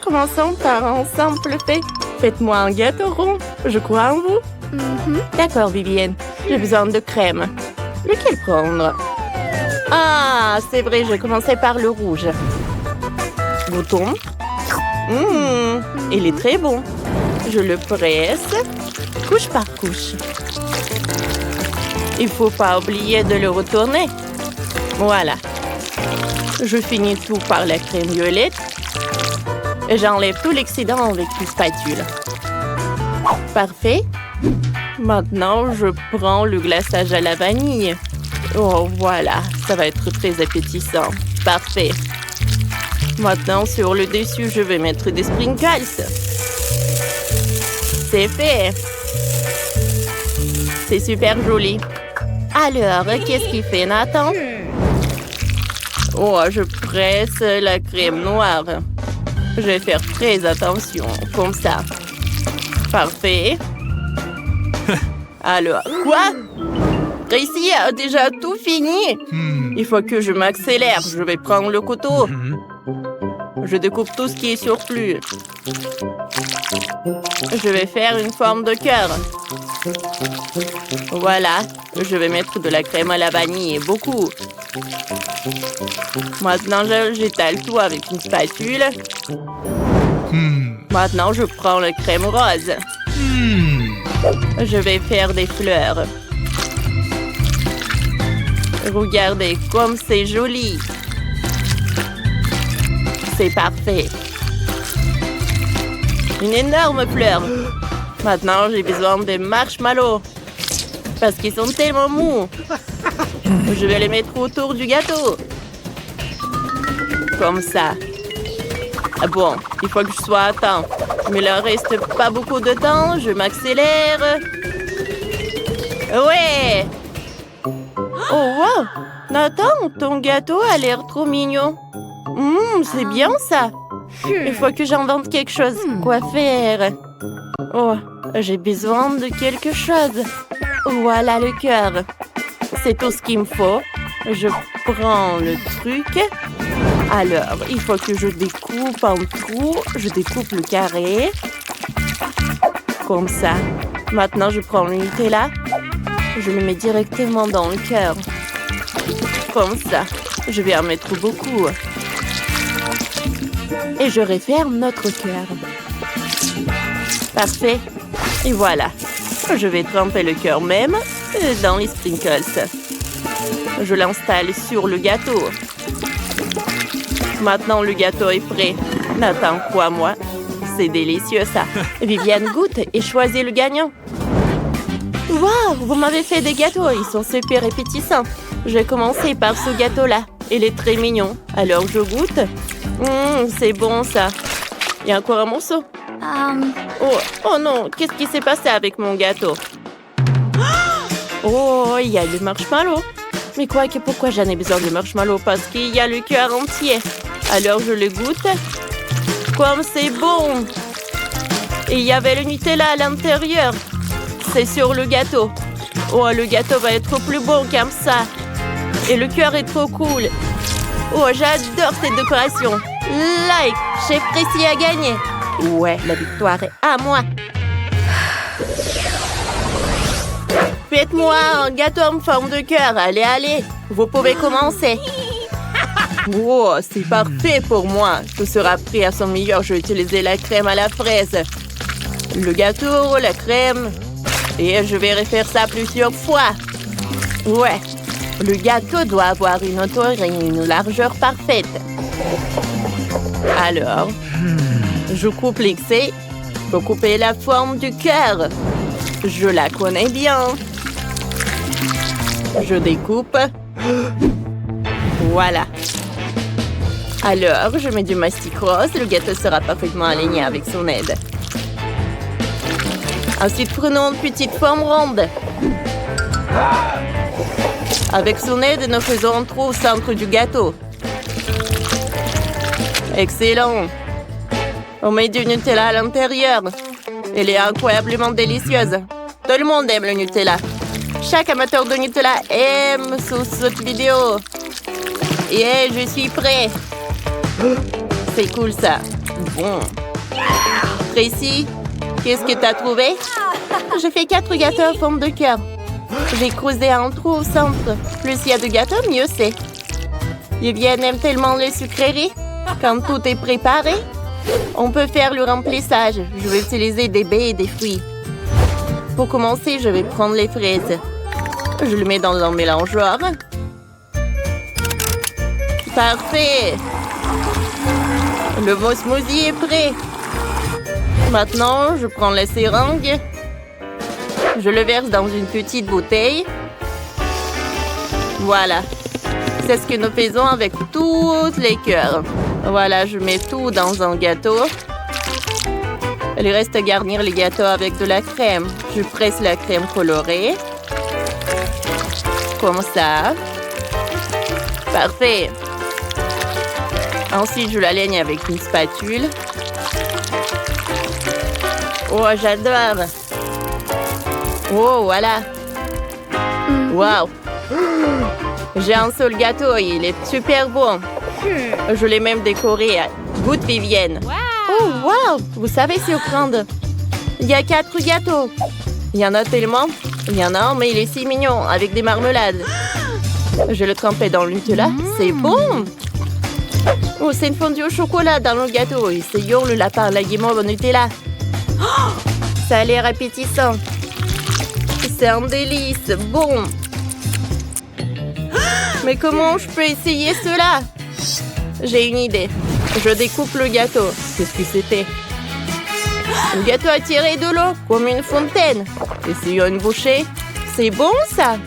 Commençons par un simple fait. Faites-moi un gâteau rond. Je crois en vous. D'accord, Vivienne. J'ai besoin de crème. Lequel prendre? Ah, c'est vrai, je commençais par le rouge. Bouton. Il est très bon. Je le presse, couche par couche. Il faut pas oublier de le retourner. Voilà. Je finis tout par la crème violette. Et j'enlève tout l'excédent avec une spatule. Parfait. Maintenant, je prends le glaçage à la vanille. Oh, voilà. Ça va être très appétissant. Parfait. Maintenant, sur le dessus, je vais mettre des sprinkles. C'est fait. C'est super joli. Alors, qu'est-ce qu'il fait, Nathan? Oh, je presse la crème noire. Je vais faire très attention, comme ça. Parfait. Alors, quoi? Tracy a déjà tout fini. Il faut que je m'accélère. Je vais prendre le couteau. Je découpe tout ce qui est surplus. Je vais faire une forme de cœur. Voilà. Je vais mettre de la crème à la vanille, beaucoup. Maintenant, j'étale tout avec une spatule. Maintenant, je prends la crème rose. Je vais faire des fleurs. Regardez comme c'est joli. C'est parfait. Une énorme fleur. Maintenant, j'ai besoin des marshmallows. Parce qu'ils sont tellement mous. Je vais les mettre autour du gâteau. Comme ça. Bon, il faut que je sois à temps. Mais il ne reste pas beaucoup de temps. Je m'accélère. Ouais! Oh, wow! Nathan, ton gâteau a l'air trop mignon. C'est bien ça. Il faut que j'invente quelque chose. Quoi faire? Oh, j'ai besoin de quelque chose. Voilà le cœur. C'est tout ce qu'il me faut. Je prends le truc. Alors, il faut que je découpe en trous. Je découpe le carré. Comme ça. Maintenant, je prends le Nutella. Je le mets directement dans le cœur. Comme ça. Je vais en mettre beaucoup. Et je referme notre cœur. Parfait. Et voilà. Je vais tremper le cœur même dans les sprinkles. Je l'installe sur le gâteau. Maintenant, le gâteau est prêt. Nathan, crois-moi, c'est délicieux ça. Viviane goûte et choisit le gagnant. Waouh, vous m'avez fait des gâteaux. Ils sont super appétissants. Je vais commencer par ce gâteau-là. Il est très mignon. Alors, je goûte. C'est bon ça. Il y a encore un morceau. Oh non, qu'est-ce qui s'est passé avec mon gâteau? Oh, il y a le marshmallow. Mais pourquoi j'en ai besoin de marshmallow? Parce qu'il y a le cœur entier. Alors je le goûte. Comme c'est bon. Et il y avait le Nutella à l'intérieur. C'est sur le gâteau. Oh, le gâteau va être plus bon comme ça. Et le cœur est trop cool. Oh, j'adore cette décoration. Like, Chef Tracy a gagné. Ouais, la victoire est à moi. Faites-moi un gâteau en forme de cœur. Allez, allez. Vous pouvez commencer. Wow, c'est parfait pour moi. Tout sera prêt à son meilleur. Je vais utiliser la crème à la fraise. Le gâteau, la crème. Et je vais refaire ça plusieurs fois. Ouais. Le gâteau doit avoir une hauteur et une largeur parfaite. Alors, je coupe l'excès pour couper la forme du cœur. Je la connais bien. Je découpe. Voilà. Alors, je mets du mastic rose. Le gâteau sera parfaitement aligné avec son aide. Ensuite, prenons une petite forme ronde. Avec son aide, nous faisons un trou au centre du gâteau. Excellent. On met du Nutella à l'intérieur. Elle est incroyablement délicieuse. Tout le monde aime le Nutella. Chaque amateur de Nutella aime sous cette vidéo. Et je suis prêt. C'est cool ça. Bon. Tracy, qu'est-ce que t'as trouvé? J'ai fait 4 gâteaux en forme de cœur. J'ai creusé un trou au centre. Plus il y a de gâteaux, mieux c'est. Vivienne aime tellement les sucreries. Quand tout est préparé, on peut faire le remplissage. Je vais utiliser des baies et des fruits. Pour commencer, je vais prendre les fraises. Je le mets dans un mélangeoir. Parfait! Le beau smoothie est prêt. Maintenant, je prends la seringue. Je le verse dans une petite bouteille. Voilà. C'est ce que nous faisons avec tous les cœurs. Voilà, je mets tout dans un gâteau. Il reste à garnir les gâteaux avec de la crème. Je presse la crème colorée. Comme ça. Parfait. Ensuite, je la laigne avec une spatule. Oh, j'adore. Oh, voilà. Wow. J'ai un seul gâteau et il est super bon. Je l'ai même décoré. Goûte Vivienne. Oh, wow. Vous savez surprendre. Il y a 4 gâteaux. Il y en a tellement. Il y en a un, mais il est si mignon, avec des marmelades. Je le trempais dans le Nutella. C'est bon. Oh, c'est une fondue au chocolat dans le gâteau. Essayons le lapin à la guimauve au Nutella. Oh, ça a l'air appétissant. C'est un délice. Bon. Mais comment je peux essayer cela? J'ai une idée. Je découpe le gâteau. Qu'est-ce que c'était? Le gâteau a tiré de l'eau, comme une fontaine. Essayons une bouchée. C'est bon, ça?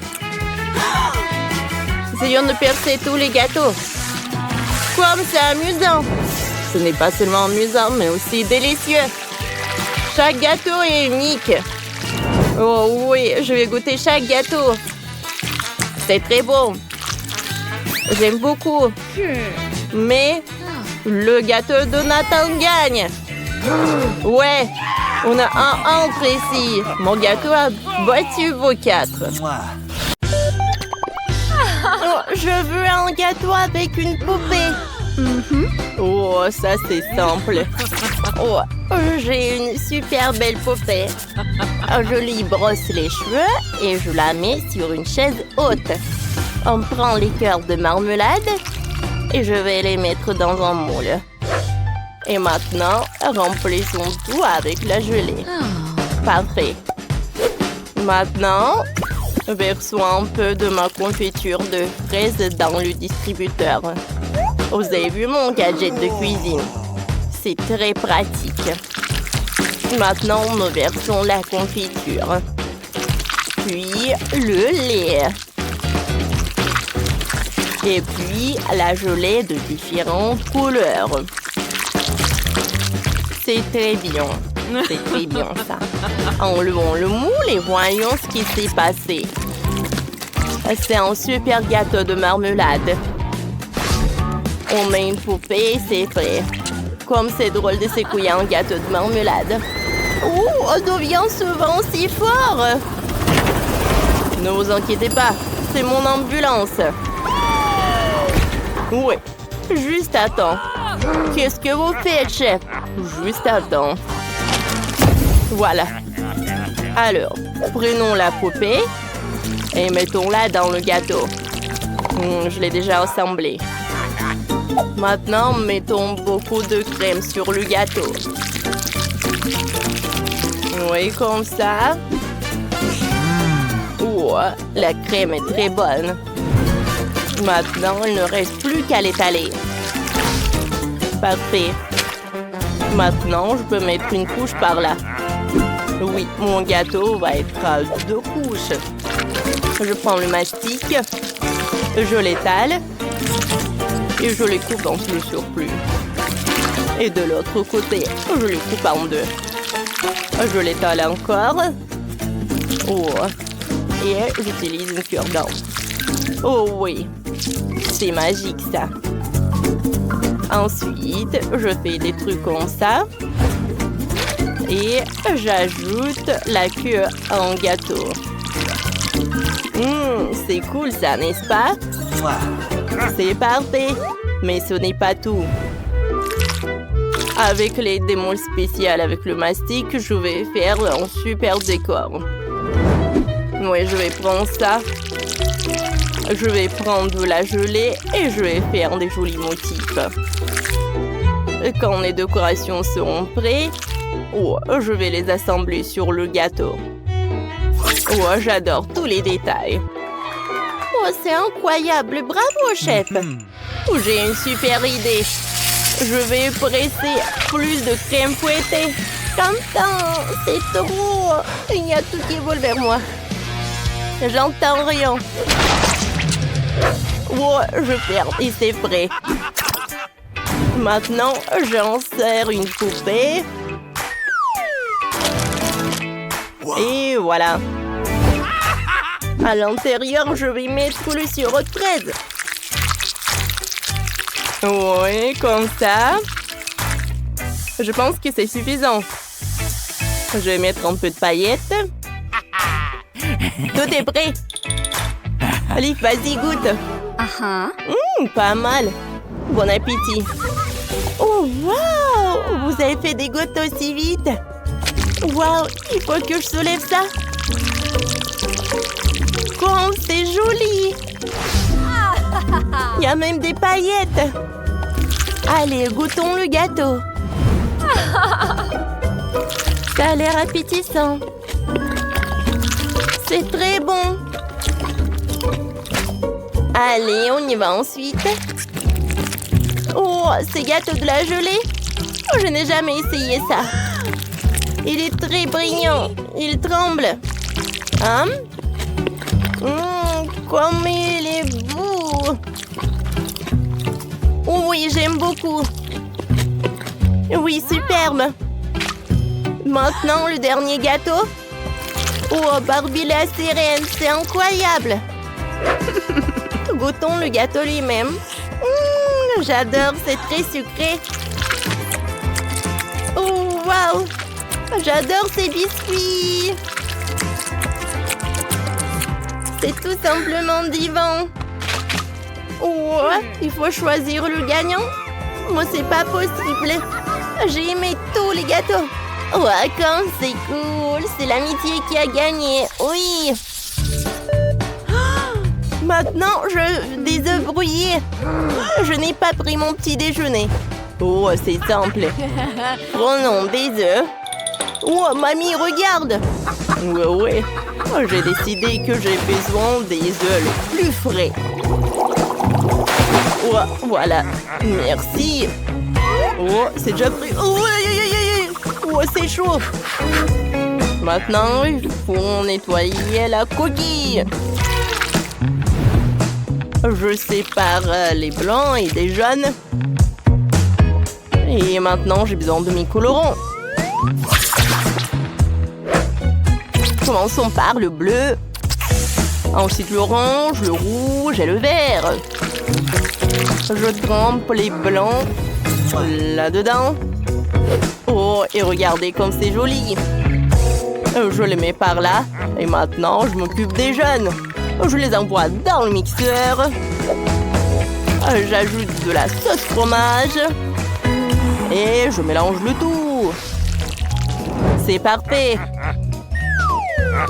Essayons de percer tous les gâteaux. Comme c'est amusant. Ce n'est pas seulement amusant, mais aussi délicieux. Chaque gâteau est unique. Oh oui, je vais goûter chaque gâteau. C'est très bon. J'aime beaucoup. Mais le gâteau de Nathan gagne. Ouais, on a un entre ici. Mon gâteau a battu vos 4. Oh, je veux un gâteau avec une poupée. Oh, ça c'est simple. Oh, j'ai une super belle poupée. Je lui brosse les cheveux et je la mets sur une chaise haute. On prend les cœurs de marmelade et je vais les mettre dans un moule. Et maintenant, remplissons tout avec la gelée. Parfait. Maintenant, versons un peu de ma confiture de fraises dans le distributeur. Vous avez vu mon gadget de cuisine? C'est très pratique. Maintenant, nous versons la confiture. Puis, le lait. Et puis, la gelée de différentes couleurs. C'est très bien. C'est très bien, ça. Enlevons le moule et voyons ce qui s'est passé. C'est un super gâteau de marmelade. On met une poupée et c'est prêt. Comme c'est drôle de secouer un gâteau de marmelade. Oh, on devient souvent si fort. Ne vous inquiétez pas, c'est mon ambulance. Oui, juste à temps. Qu'est-ce que vous faites, chef? Juste à temps. Voilà. Alors, prenons la poupée et mettons-la dans le gâteau. Je l'ai déjà assemblé. Maintenant, mettons beaucoup de crème sur le gâteau. Oui, comme ça. Oh, la crème est très bonne. Maintenant, il ne reste plus qu'à l'étaler. Parfait. Maintenant, je peux mettre une couche par là. Oui, mon gâteau va être à 2 couches. Je prends le mastic, je l'étale et je les coupe en le surplus. Et de l'autre côté, je les coupe en 2. Je l'étale encore. Oh. Et j'utilise une cure-dent. Oh oui, c'est magique ça. Ensuite, je fais des trucs comme ça. Et j'ajoute la queue en gâteau. C'est cool ça, n'est-ce pas? C'est parfait. Mais ce n'est pas tout. Avec les démos spéciales avec le mastic, je vais faire un super décor. Oui, je vais prendre ça. Je vais prendre de la gelée et je vais faire des jolis motifs. Quand les décorations seront prêtes, je vais les assembler sur le gâteau. J'adore tous les détails. C'est incroyable. Bravo, chef. J'ai une super idée. Je vais presser plus de crème fouettée. Quentin, c'est trop. Il y a tout qui vole vers moi. J'entends rien. Je ferme et c'est prêt. Maintenant, j'insère une poupée. Et voilà. À l'intérieur, je vais mettre le sirop de fraise. Oui, comme ça. Je pense que c'est suffisant. Je vais mettre un peu de paillettes. Tout est prêt. Allez, vas-y, goûte. Pas mal. Bon appétit. Oh, wow! Vous avez fait des gâteaux aussi vite. Wow, il faut que je soulève ça. Oh, c'est joli. Il y a même des paillettes. Allez, goûtons le gâteau. Ça a l'air appétissant. C'est très bon. Allez, on y va ensuite. Oh, c'est gâteau de la gelée. Je n'ai jamais essayé ça. Il est très brillant. Il tremble. Comme il est beau. Oui, j'aime beaucoup. Oui, superbe. Maintenant, le dernier gâteau. Oh, Barbie la sirène, c'est incroyable. Goûtons le gâteau lui-même. J'adore, c'est très sucré. Oh, wow. J'adore ces biscuits. C'est tout simplement divin. Oh, il faut choisir le gagnant. Moi, c'est pas possible. J'ai aimé tous les gâteaux. Ouais, comme c'est cool. C'est l'amitié qui a gagné. Oui. Maintenant, des œufs brouillés. Je n'ai pas pris mon petit déjeuner. Oh, c'est simple. Prenons des œufs. Oh, mamie, regarde. Ouais. J'ai décidé que j'ai besoin des œufs les plus frais. Voilà. Merci. Oh, c'est déjà pris. Oh, c'est chaud. Maintenant, il faut nettoyer la coquille. Je sépare les blancs et des jaunes. Et maintenant, j'ai besoin de mes colorants. Commençons par le bleu. Ensuite, l'orange, le rouge et le vert. Je trempe les blancs là-dedans. Oh, et regardez comme c'est joli. Je les mets par là. Et maintenant, je m'occupe des jaunes. Je les envoie dans le mixeur. J'ajoute de la sauce fromage. Et je mélange le tout. C'est parfait.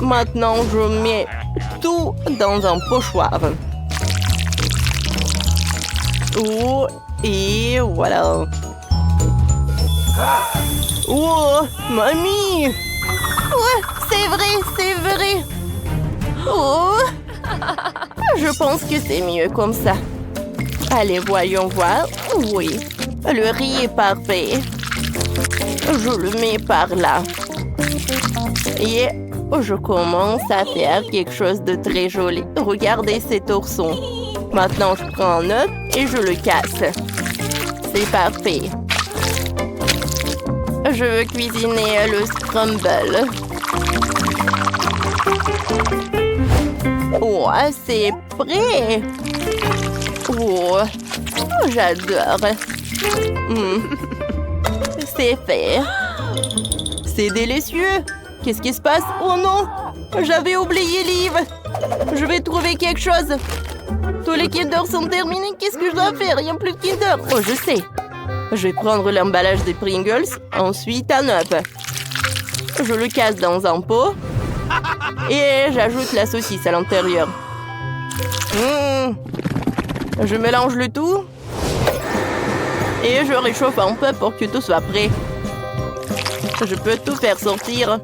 Maintenant, je mets tout dans un pochoir. Oh, et voilà. Oh, mamie! Ouais, c'est vrai. Oh! Je pense que c'est mieux comme ça. Allez, voyons voir. Oui, le riz est parfait. Je le mets par là. Et je commence à faire quelque chose de très joli. Regardez cet ourson. Maintenant, je prends un œuf et je le casse. C'est parfait. Je veux cuisiner le scramble. Oh, c'est prêt. Oh, j'adore. C'est fait. C'est délicieux. Qu'est-ce qui se passe? Oh non, j'avais oublié Liv. Je vais trouver quelque chose. Tous les Kinder sont terminés. Qu'est-ce que je dois faire? Il n'y a plus de Kinder. Oh, je sais. Je vais prendre l'emballage des Pringles, ensuite un œuf. Je le casse dans un pot et j'ajoute la saucisse à l'intérieur. Je mélange le tout et je réchauffe un peu pour que tout soit prêt. Je peux tout faire sortir.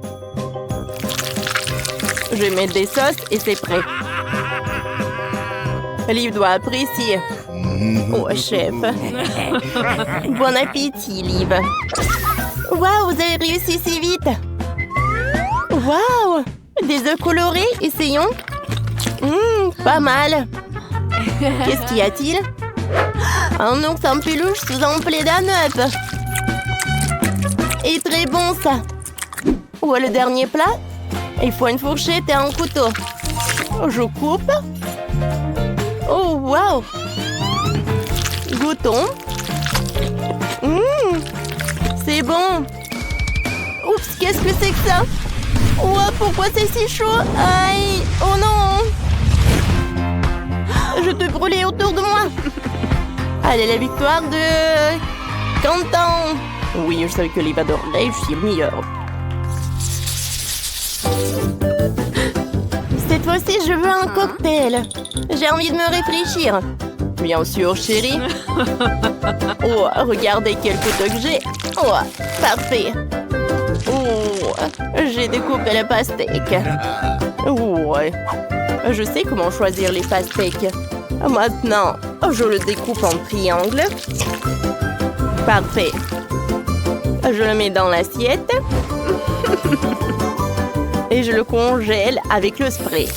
Je mets des sauces et c'est prêt. Liv doit apprécier. Oh, chef. Bon appétit, Liv. Waouh, vous avez réussi si vite. Waouh, des œufs colorés, essayons. Pas mal. Qu'est-ce qu'y a-t-il? Un ours en peluche sous un plaid d'un œuf. Et très bon, ça. Où est le dernier plat? Il faut une fourchette et un couteau. Je coupe. Oh, waouh. Goûtons. C'est bon. Oups, qu'est-ce que c'est que ça? Oh, pourquoi c'est si chaud? Aïe. Oh non. Je te brûlais autour de moi. Allez, la victoire de Quentin. Oui, je savais que Liv adorerait, je suis le meilleur. Cette fois-ci, je veux un cocktail. J'ai envie de me réfléchir. Bien sûr, chérie. Oh, regardez quel couteau que j'ai. Oh, parfait. Oh, j'ai découpé le pastèque. Oh, je sais comment choisir les pastèques. Maintenant, je le découpe en triangle. Parfait. Je le mets dans l'assiette. Et je le congèle avec le spray.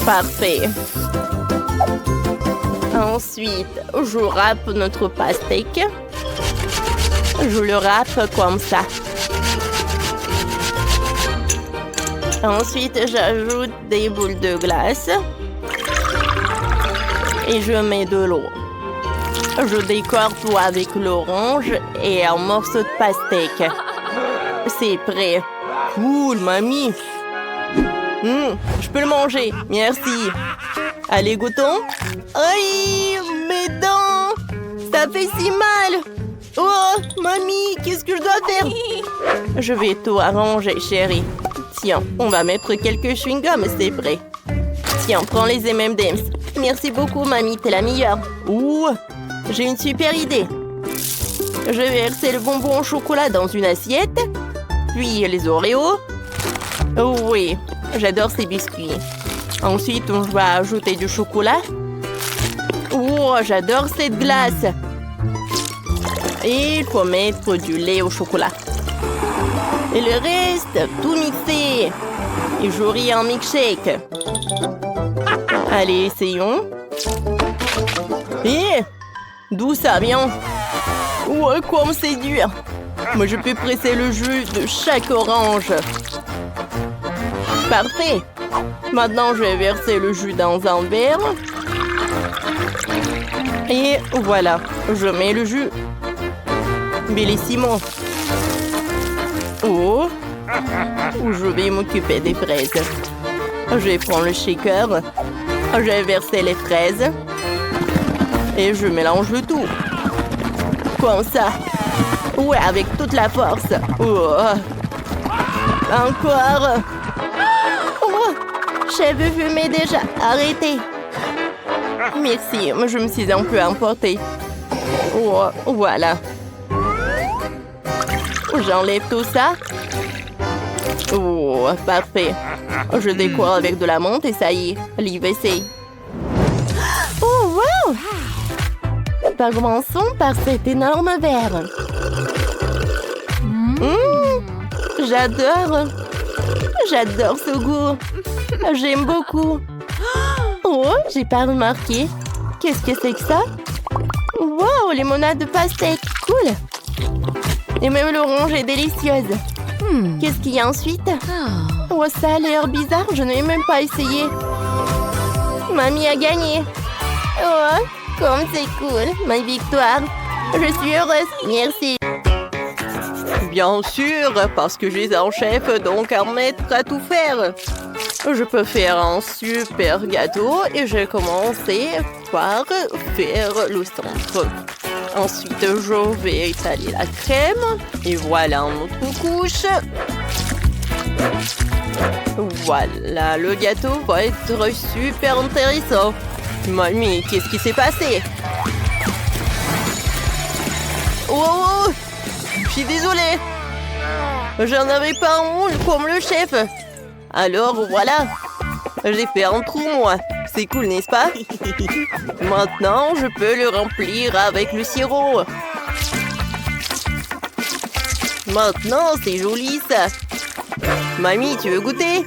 Parfait. Ensuite, je râpe notre pastèque. Je le râpe comme ça. Ensuite, j'ajoute des boules de glace. Et je mets de l'eau. Je décore tout avec l'orange et un morceau de pastèque. C'est prêt. Cool, mamie. Je peux le manger. Merci. Allez, goûtons. Aïe, mes dents. Ça fait si mal. Oh, mamie, qu'est-ce que je dois faire? Je vais tout arranger, chérie. Tiens, on va mettre quelques chewing-gums, c'est prêt. Tiens, prends les M&M's. Merci beaucoup, mamie, t'es la meilleure. Ouh, j'ai une super idée. Je vais verser le bonbon au chocolat dans une assiette. Puis les Oreos. Oh oui, j'adore ces biscuits. Ensuite, on va ajouter du chocolat. Oh, j'adore cette glace. Et il faut mettre du lait au chocolat. Et le reste, tout mixé. Et j'aurai un milkshake. Allez, essayons. Et d'où ça vient? Ouais, comme c'est dur. Moi, je peux presser le jus de chaque orange. Parfait. Maintenant, je vais verser le jus dans un verre. Et voilà, je mets le jus. Bellissimo. Oh, je vais m'occuper des fraises. Je vais prendre le shaker. Je vais verser les fraises. Et je mélange le tout. Comme ça. Ouais, avec toute la force. Oh. Encore. Oh, cheveux fumés déjà. Arrêtez. Merci, je me suis un peu emportée. Oh, voilà. J'enlève tout ça. Oh, parfait. Je décore avec de la menthe et ça y est, l'IVC. Oh, wow! Commençons par cet énorme verre. J'adore. J'adore ce goût. J'aime beaucoup. Oh, j'ai pas remarqué. Qu'est-ce que c'est que ça? Wow, limonade de pastèque. Cool. Et même l'orange est délicieuse. Qu'est-ce qu'il y a ensuite? Oh, ça a l'air bizarre. Je n'ai même pas essayé. Mamie a gagné. Oh, comme c'est cool. Ma victoire. Je suis heureuse. Merci. Bien sûr, parce que je suis un chef, donc un maître à tout faire. Je peux faire un super gâteau et je vais commencer par faire le centre. Ensuite, je vais étaler la crème. Et voilà notre couche. Voilà, le gâteau va être super intéressant. Mamie, qu'est-ce qui s'est passé? Oh, je suis désolée. J'en avais pas un moule comme le chef. Alors voilà, j'ai fait un trou moi. C'est cool, n'est-ce pas? Maintenant, je peux le remplir avec le sirop. Maintenant, c'est joli ça. Mamie, tu veux goûter?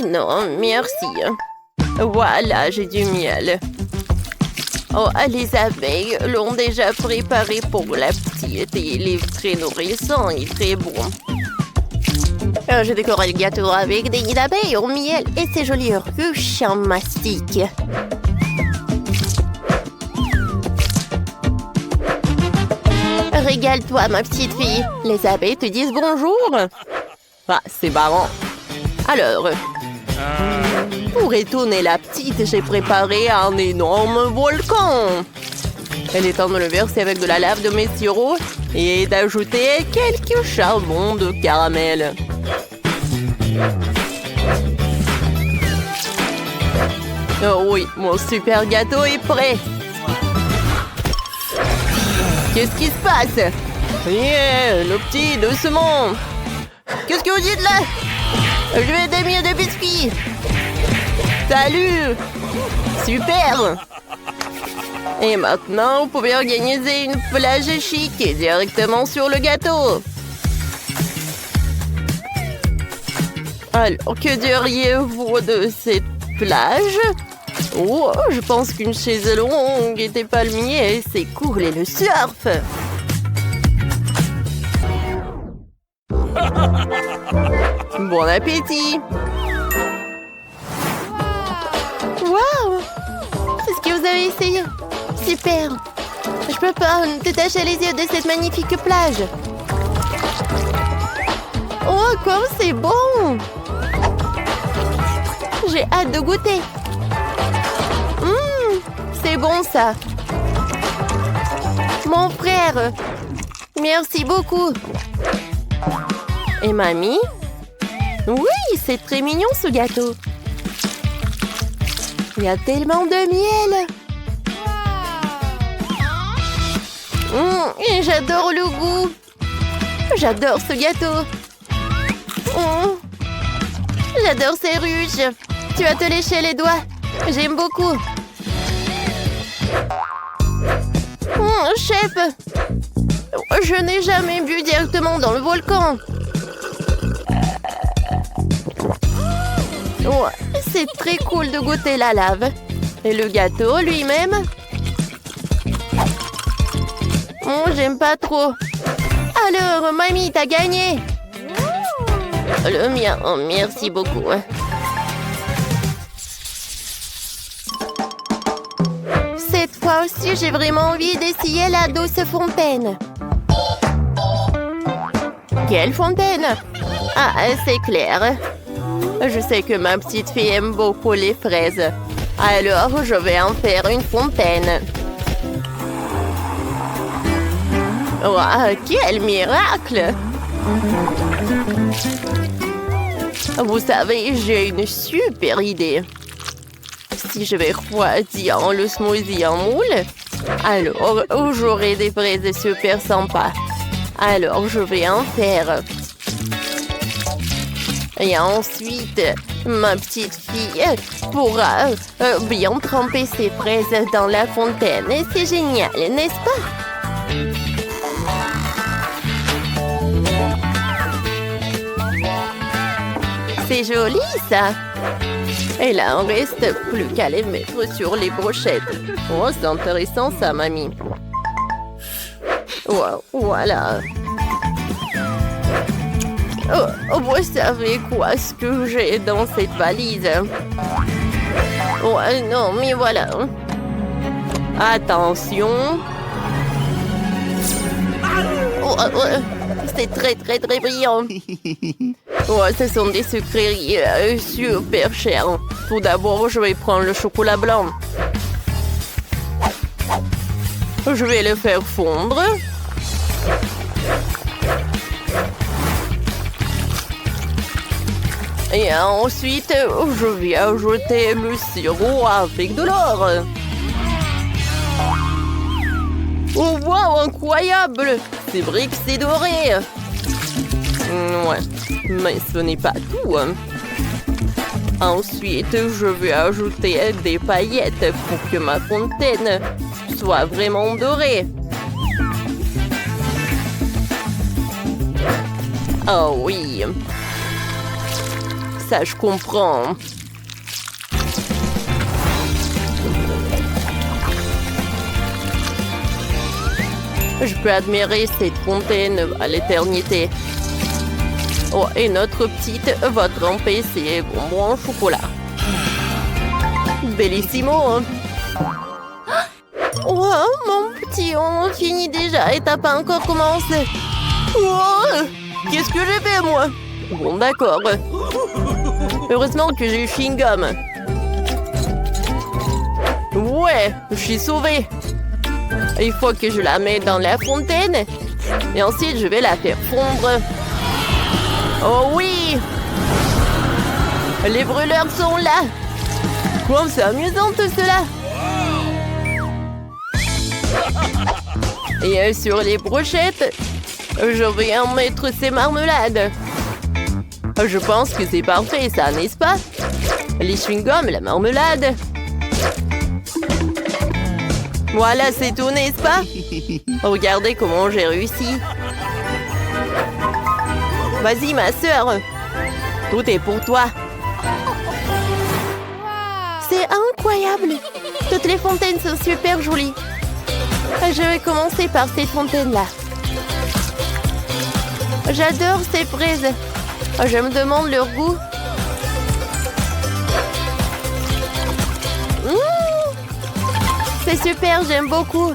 Non, merci. Voilà, j'ai du miel. Oh, les abeilles l'ont déjà préparé pour la petite et il est très nourrissant et très bon. Je décore le gâteau avec des nids d'abeilles au miel et ces jolies ruches en mastic. Régale-toi, ma petite fille. Les abeilles te disent bonjour. Ah, c'est marrant. Alors, pour étonner la petite, j'ai préparé un énorme volcan. Elle est temps de le verser avec de la lave de mes sirops et d'ajouter quelques charbons de caramel. Oh oui, mon super gâteau est prêt. Qu'est-ce qui se passe? Yeah, le petit, doucement. Qu'est-ce que vous dites là? Je vais démier des biscuits. Salut. Super. Et maintenant, vous pouvez organiser une plage chic directement sur le gâteau. Alors, que diriez-vous de cette plage? Oh, je pense qu'une chaise longue et des palmiers, c'est cool et le surf. Bon appétit. Waouh! C'est ce que vous avez essayé. Super. Je peux pas détacher les yeux de cette magnifique plage. Oh, comme c'est bon! J'ai hâte de goûter. C'est bon ça. Mon frère. Merci beaucoup. Et mamie? Oui, c'est très mignon ce gâteau. Il y a tellement de miel. Et j'adore le goût. J'adore ce gâteau. J'adore ces ruches. Tu vas te lécher les doigts. J'aime beaucoup. Chef, je n'ai jamais bu directement dans le volcan. Ouais, c'est très cool de goûter la lave. Et le gâteau lui-même? J'aime pas trop. Alors, mamie, t'as gagné. Le mien, merci beaucoup. Cette fois aussi, j'ai vraiment envie d'essayer la douce fontaine. Quelle fontaine? Ah, c'est clair. Je sais que ma petite fille aime beaucoup les fraises. Alors, je vais en faire une fontaine. Oh, quel miracle! Vous savez, j'ai une super idée. Si je vais refroidir le smoothie en moule, alors j'aurai des fraises super sympas. Alors, je vais en faire. Et ensuite, ma petite fille pourra bien tremper ses fraises dans la fontaine. Et c'est génial, n'est-ce pas? C'est joli, ça. Et là, on reste plus qu'à les mettre sur les brochettes. Oh, c'est intéressant, ça, mamie. Wow, voilà. Oh, vous savez quoi, ce que j'ai dans cette valise? Oh, non, mais voilà. Attention. Oh, c'est très, très, très brillant. Ouais, ce sont des sucreries super chères. Tout d'abord, je vais prendre le chocolat blanc. Je vais le faire fondre. Et ensuite, je vais ajouter le sirop avec de l'or. Oh, wow, incroyable! C'est vrai que c'est doré. Ouais, mais ce n'est pas tout. Ensuite, je vais ajouter des paillettes pour que ma fontaine soit vraiment dorée. Oh oui. Ça, je comprends. Je peux admirer cette fontaine à l'éternité. Oh, et notre petite va tremper ses bonbons au chocolat. Bellissimo, hein? Oh, mon petit, on finit déjà et t'as pas encore commencé. Oh, qu'est-ce que j'ai fait, moi? Bon, d'accord. Heureusement que j'ai eu chewing-gum. Ouais, je suis sauvée. Il faut que je la mette dans la fontaine. Et ensuite, je vais la faire fondre. Oh oui! Les brûleurs sont là. Wow, c'est amusant tout cela. Et sur les brochettes, je vais en mettre ces marmelades. Je pense que c'est parfait, ça, n'est-ce pas? Les chewing-gums, la marmelade. Voilà, c'est tout, n'est-ce pas? Regardez comment j'ai réussi. Vas-y, ma sœur. Tout est pour toi. C'est incroyable. Toutes les fontaines sont super jolies. Je vais commencer par cette fontaine-là. J'adore ces fraises. Je me demande leur goût. C'est super, j'aime beaucoup.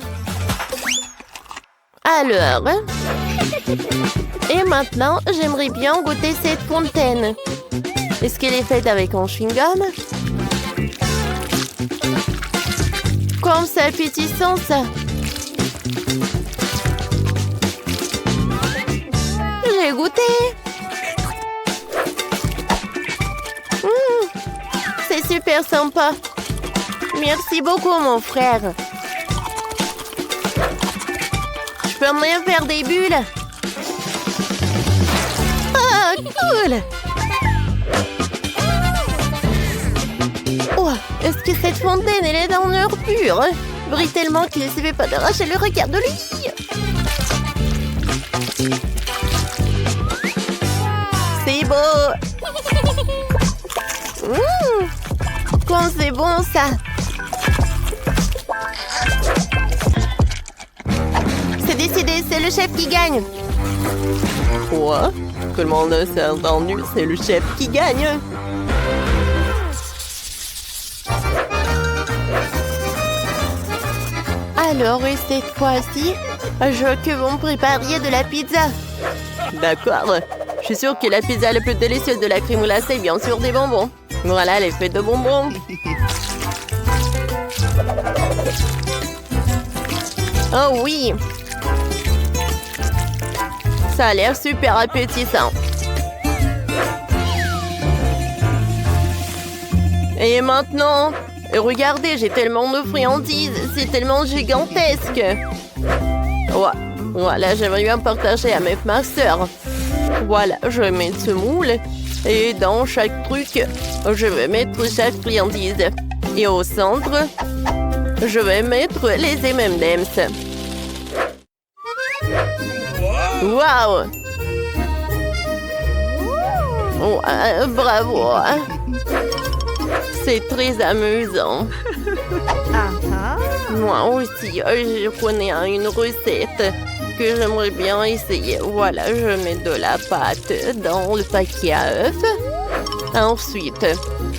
Alors, et maintenant, j'aimerais bien goûter cette fontaine. Est-ce qu'elle est faite avec un chewing-gum? Comme c'est appétissant, ça. J'ai goûté. C'est super sympa. Merci beaucoup, mon frère. Je peux même faire des bulles. Ah, cool! Oh, est-ce que cette fontaine, elle est en or pur? Brille tellement qu'il ne se fait pas d'arracher le regard de lui. C'est beau! Comme c'est bon, ça! C'est décidé, c'est le chef qui gagne. Quoi? Tout le monde s'est entendu, c'est le chef qui gagne. Alors, et cette fois-ci, je veux que vous me prépariez de la pizza. D'accord. Je suis sûre que la pizza la plus délicieuse de la crème glacée est bien sûr des bonbons. Voilà, elle est faite de bonbons. Oh oui! Ça a l'air super appétissant. Et maintenant, regardez, j'ai tellement de friandises. C'est tellement gigantesque. Ouais, voilà, j'aimerais bien partager avec ma soeur. Voilà, je vais mettre ce moule. Et dans chaque truc, je vais mettre chaque friandise. Et au centre, je vais mettre les M&M's. Waouh! Oh, bravo! C'est très amusant. Moi aussi, je connais une recette que j'aimerais bien essayer. Voilà, je mets de la pâte dans le paquet à œufs. Ensuite,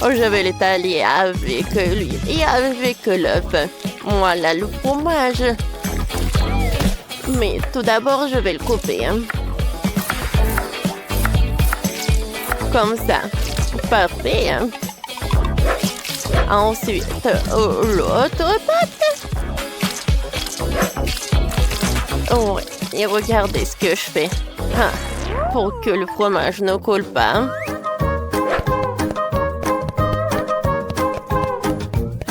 je vais l'étaler avec l'huile et avec l'œuf. Voilà le fromage. Mais tout d'abord, je vais le couper. Comme ça. Parfait. Ensuite, l'autre pâte. Oh, et regardez ce que je fais. Ah, pour que le fromage ne coule pas.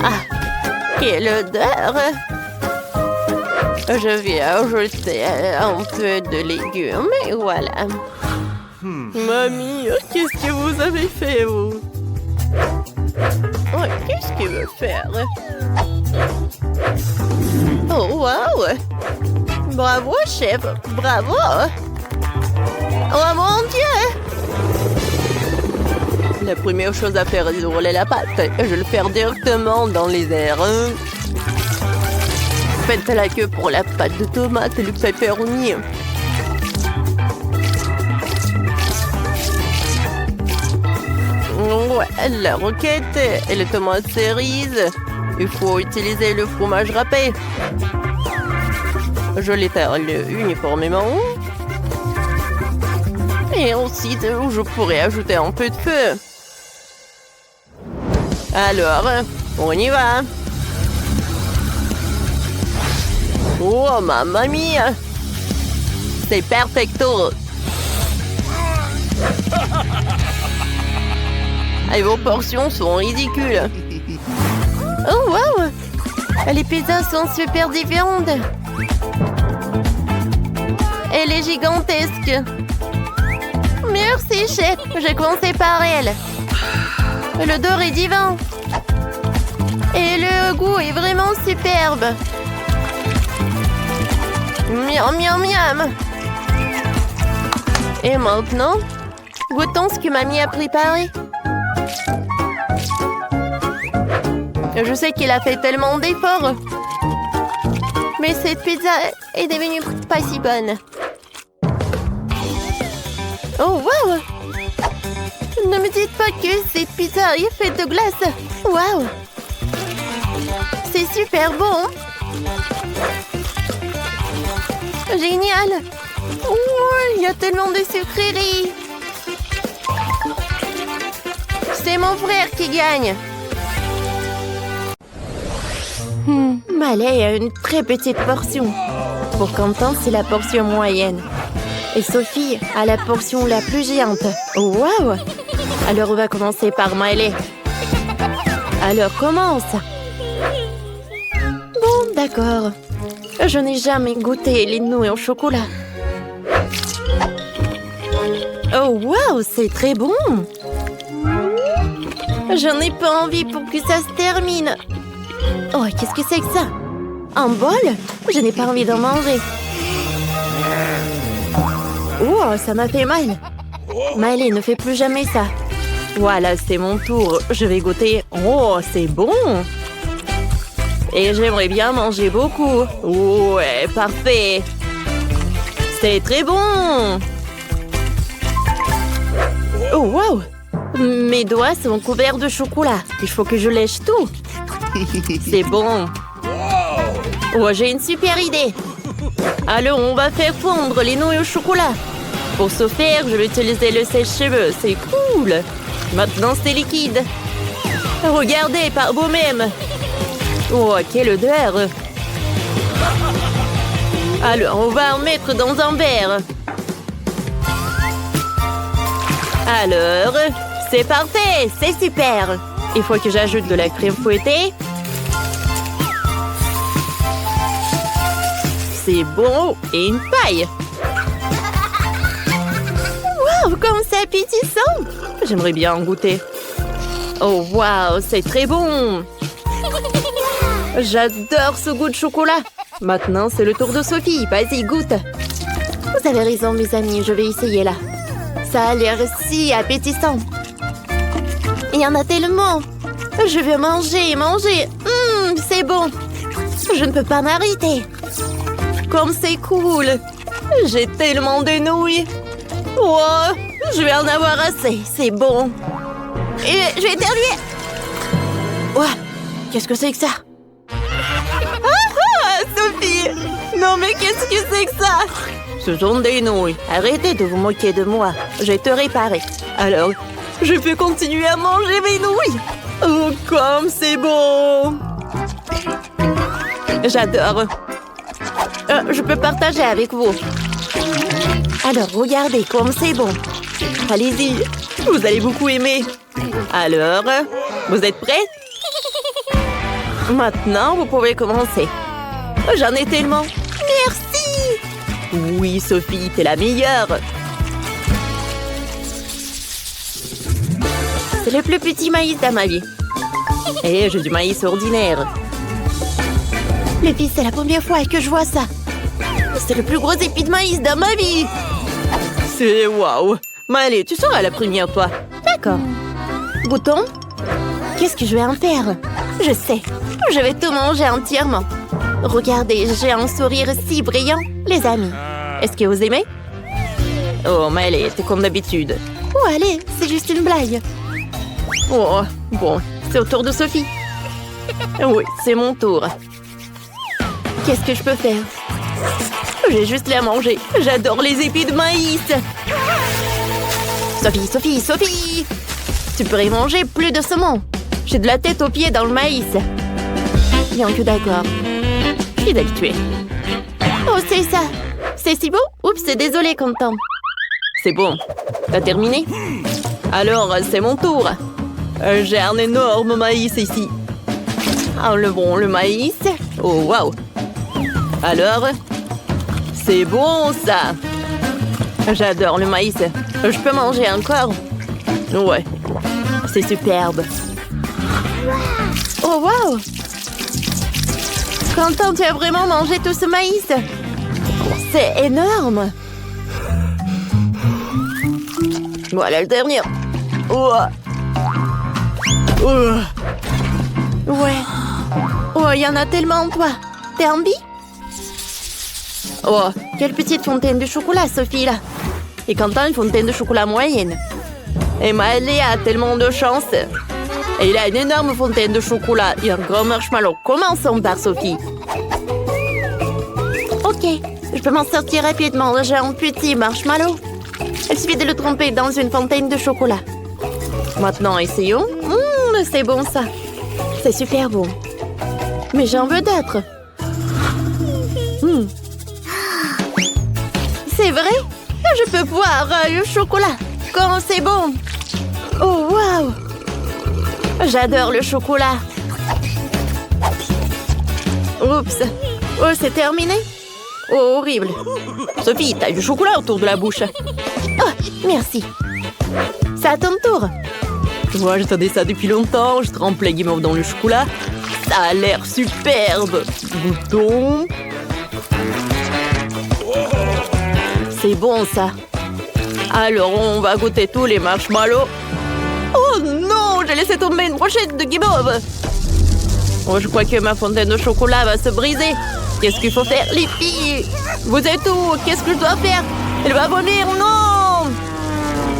Ah, quelle odeur! Je vais ajouter un peu de légumes et voilà. Mamie, qu'est-ce que vous avez fait, vous? Oh, qu'est-ce qu'il veut faire? Oh, wow! Bravo, chef! Bravo! Oh, mon Dieu! La première chose à faire est de rouler la pâte. Je vais le faire directement dans les airs. Faites la queue pour la pâte de tomate et le pepperoni. Ouais, la roquette et les tomates cerises. Il faut utiliser le fromage râpé. Je l'étale uniformément. Et ensuite, je pourrais ajouter un peu de feu. Alors, on y va. Oh, mamma mia! C'est perfecto! Et vos portions sont ridicules. Oh, wow! Les pizzas sont super différentes. Elle est gigantesque. Merci, chef. J'ai commencé par elle. L'odeur est divin. Et le goût est vraiment superbe. Miam, miam, miam. Et maintenant, goûtons ce que mamie a préparé. Je sais qu'il a fait tellement d'efforts. Mais cette pizza est devenue pas si bonne. Oh, wow! Ne me dites pas que cette pizza est faite de glace. Wow! C'est super bon. Génial! Oh, il y a tellement de sucreries. C'est mon frère qui gagne. Malais a une très petite portion. Pour Quentin, c'est la portion moyenne. Et Sophie a la portion la plus géante. Oh, wow! Alors, on va commencer par Miley. Alors, commence. Bon, d'accord. Je n'ai jamais goûté les nouilles au chocolat. Oh, wow! C'est très bon! Je n'ai pas envie pour que ça se termine. Oh, qu'est-ce que c'est que ça? Un bol? Je n'ai pas envie d'en manger. Oh, ça m'a fait mal. Miley, ne fais plus jamais ça. Voilà, c'est mon tour. Je vais goûter. Oh, c'est bon. Et j'aimerais bien manger beaucoup. Ouais, parfait. C'est très bon. Oh, wow. Mes doigts sont couverts de chocolat. Il faut que je lèche tout. C'est bon. Oh, j'ai une super idée. Alors, on va faire fondre les nouilles au chocolat. Pour ce faire, je vais utiliser le sèche-cheveux. C'est cool. Maintenant, c'est liquide. Regardez par vous-même. Oh, quelle odeur. Alors, on va en mettre dans un verre. Alors, c'est parfait. C'est super. Il faut que j'ajoute de la crème fouettée. C'est bon. Et une paille. Wow, comme c'est appétissant. J'aimerais bien en goûter. Oh, wow, c'est très bon. J'adore ce goût de chocolat. Maintenant, c'est le tour de Sophie. Vas-y, goûte. Vous avez raison, mes amis. Je vais essayer là. Ça a l'air si appétissant. Il y en a tellement. Je vais manger, manger. C'est bon. Je ne peux pas m'arrêter. Comme c'est cool. J'ai tellement de nouilles. Oh, je vais en avoir assez. C'est bon. Et je vais éternuer. Ouais, qu'est-ce que c'est que ça? Ah, Sophie! Non, mais qu'est-ce que c'est que ça? Ce sont des nouilles. Arrêtez de vous moquer de moi. Je vais te réparer. Alors, je peux continuer à manger mes nouilles. Oh, comme c'est bon! J'adore. Je peux partager avec vous. Alors, regardez comme c'est bon. Allez-y, vous allez beaucoup aimer. Alors, vous êtes prêts? Maintenant, vous pouvez commencer. J'en ai tellement. Merci! Oui, Sophie, t'es la meilleure. C'est le plus petit maïs de ma vie. Et j'ai du maïs ordinaire. Les filles, c'est la première fois que je vois ça. C'est le plus gros épi de maïs de ma vie. C'est waouh. Mais allez, tu seras la première, toi. D'accord. Bouton? Qu'est-ce que je vais en faire? Je sais. Je vais tout manger entièrement. Regardez, j'ai un sourire si brillant. Les amis, est-ce que vous aimez? Oh, mais allez, c'est comme d'habitude. Oh, allez, c'est juste une blague. Oh, bon, c'est au tour de Sophie. Oui, c'est mon tour. Qu'est-ce que je peux faire? J'ai juste les à manger. J'adore les épis de maïs. Sophie, Sophie, Sophie! Tu pourrais manger plus de saumon. J'ai de la tête aux pieds dans le maïs. Bien que d'accord. Je suis habituée. Oh, c'est ça. C'est si beau? Oups, désolé, Quentin. C'est bon. T'as terminé? Alors, c'est mon tour. J'ai un énorme maïs ici. Enlevons le maïs. Oh, waouh. Alors, c'est bon, ça. J'adore le maïs. Je peux manger encore? Ouais. C'est superbe. Oh, waouh! Quentin, tu as vraiment mangé tout ce maïs? C'est énorme! Voilà le dernier. Oh. Oh. Ouais. Oh, il y en a tellement, toi. T'es envie? Oh, quelle petite fontaine de chocolat, Sophie, là. Et Quentin, une fontaine de chocolat moyenne. Et Maëlé a tellement de chance. Et il a une énorme fontaine de chocolat et un gros marshmallow. Commençons par Sophie. Ok, je peux m'en sortir rapidement. J'ai un petit marshmallow. Il suffit de le tremper dans une fontaine de chocolat. Maintenant, essayons. C'est bon, ça. C'est super bon. Mais j'en veux d'autres. C'est vrai? Je peux boire le chocolat. Quand c'est bon. Oh, waouh! J'adore le chocolat. Oups. Oh, c'est terminé? Oh, horrible. Sophie, t'as du chocolat autour de la bouche. Oh, merci. C'est à ton tour. Moi, j'attendais ça depuis longtemps. Je trempe les guimauves dans le chocolat. Ça a l'air superbe. Bouton. C'est bon, ça. Alors, on va goûter tous les marshmallows. Oh non, j'ai laissé tomber une brochette de guimauve. Oh, je crois que ma fontaine de chocolat va se briser. Qu'est-ce qu'il faut faire, les filles? Vous êtes où? Qu'est-ce que je dois faire? Elle va vomir, non!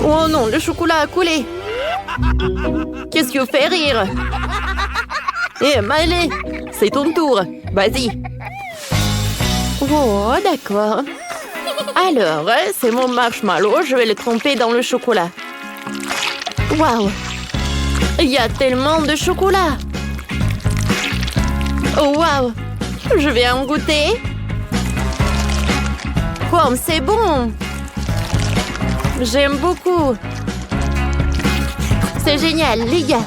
Oh non, le chocolat a coulé. Qu'est-ce qui vous fait rire? Eh, Maëlé, c'est ton tour. Vas-y. Oh, d'accord. Alors, c'est mon marshmallow. Je vais le tremper dans le chocolat. Waouh! Il y a tellement de chocolat! Oh, waouh! Je vais en goûter. Comme c'est bon! J'aime beaucoup. C'est génial, les gars.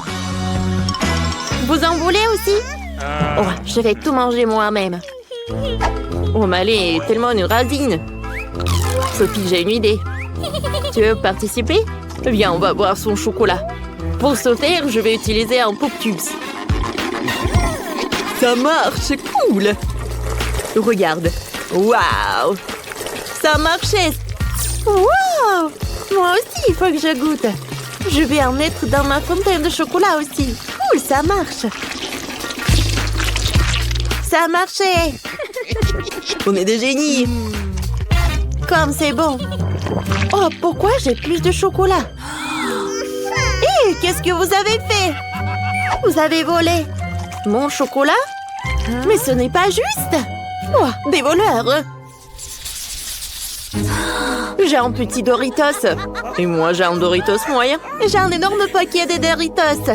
Vous en voulez aussi? Oh, je vais tout manger moi-même. Oh, Malé est tellement une radine. Sophie, j'ai une idée. Tu veux participer? Viens, on va boire son chocolat. Pour sauter, je vais utiliser un pop-tubes. Ça marche, cool. Regarde. Waouh! Ça marchait. Waouh! Moi aussi, il faut que je goûte. Je vais en mettre dans ma fontaine de chocolat aussi. Cool, ça marche. Ça a marché. On est des génies. Comme c'est bon. Oh, pourquoi j'ai plus de chocolat? Hé, qu'est-ce que vous avez fait? Vous avez volé mon chocolat? Mais ce n'est pas juste. Oh, des voleurs. J'ai un petit Doritos. Et moi, j'ai un Doritos moyen. J'ai un énorme paquet de Doritos.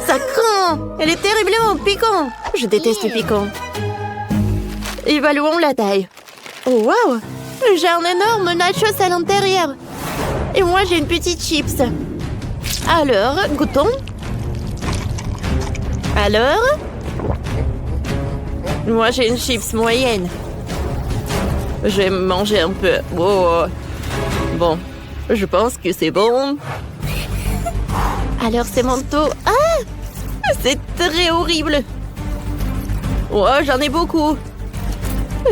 Ça craint. Elle est terriblement piquante. Je déteste le piquant. Évaluons la taille. Oh, wow. J'ai un énorme nachos à l'intérieur. Et moi, j'ai une petite chips. Alors, goûtons. Alors? Moi, j'ai une chips moyenne. Je vais manger un peu. Oh. Bon, je pense que c'est bon. Alors, c'est mon tour. Ah! C'est très horrible. Oh, j'en ai beaucoup.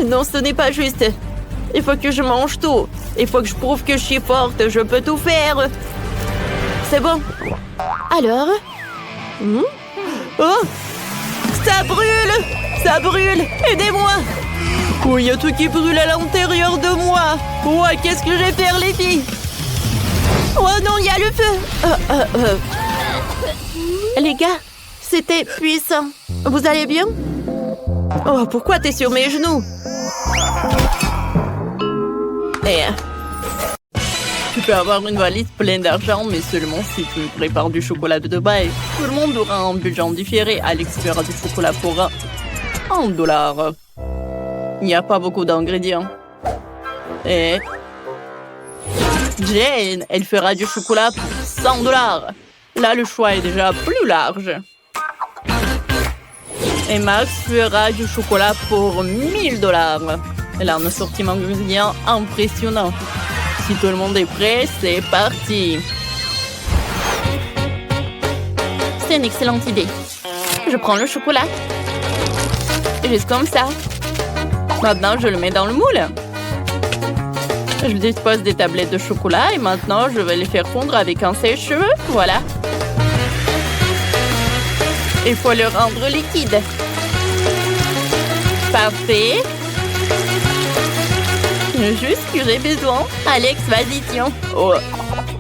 Non, ce n'est pas juste. Il faut que je mange tout. Il faut que je prouve que je suis forte. Je peux tout faire. C'est bon. Alors? Oh! Ça brûle! Ça brûle! Aidez-moi! Oh, il y a tout qui brûle à l'intérieur de moi! Oh, qu'est-ce que je vais faire, les filles? Oh non, il y a le feu! Les gars, c'était puissant. Vous allez bien? Oh, pourquoi t'es sur mes genoux? Tu peux avoir une valise pleine d'argent, mais seulement si tu me prépares du chocolat de Dubaï. Tout le monde aura un budget différé. Alex fera du chocolat pour $1. Il n'y a pas beaucoup d'ingrédients. Et Jane, elle fera du chocolat pour $100. Là, le choix est déjà plus large. Et Max fera du chocolat pour $1000. Elle a un assortiment d'ingrédients impressionnant. Si tout le monde est prêt, c'est parti. C'est une excellente idée. Je prends le chocolat. Juste comme ça. Maintenant, je le mets dans le moule. Je dispose des tablettes de chocolat et maintenant, je vais les faire fondre avec un sèche-cheveux. Voilà. Il faut le rendre liquide. Parfait. Juste ce que j'ai besoin. Alex, vas-y, tiens. Oh,